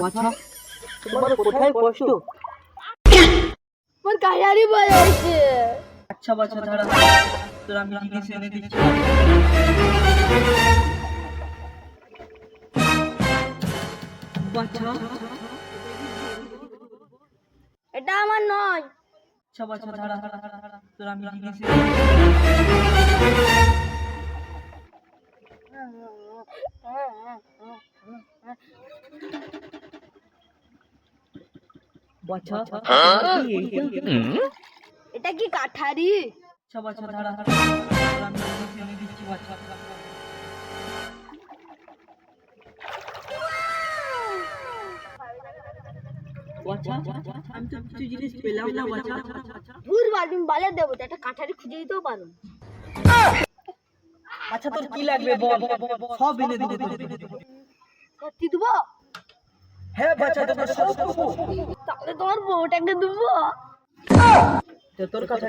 বাছা, তোমার কোথায় কষ্ট? আমার গাড়ি বাজাইছে। আচ্ছা বাছা, দাঁড়া, তোর আমি লিখে এনে দিচ্ছি। বাছা, এটা আমার নয়। আচ্ছা বাছা, দাঁড়া, তোর আমি লিখে বাছা, এটা কি কাঠারি? আচ্ছা বাছা, দাঁড়া, তোর আমি লিখে এনে দিচ্ছি। বাছা, বাছা, আমি তো কিছু জিনিস পেলাম না। বাছা, দূর বাড়ি বালে দেবো, একটা কাঠারি খুঁজে দিতেও পারো। আচ্ছা তোর কি লাগবে বল, সব এনে দেবো। সত্যি দেবো? হ্যাঁ বাচ্চা, তোকে সব দেবো। তাহলে তোমার বউটাকে দেবো। তোর কথা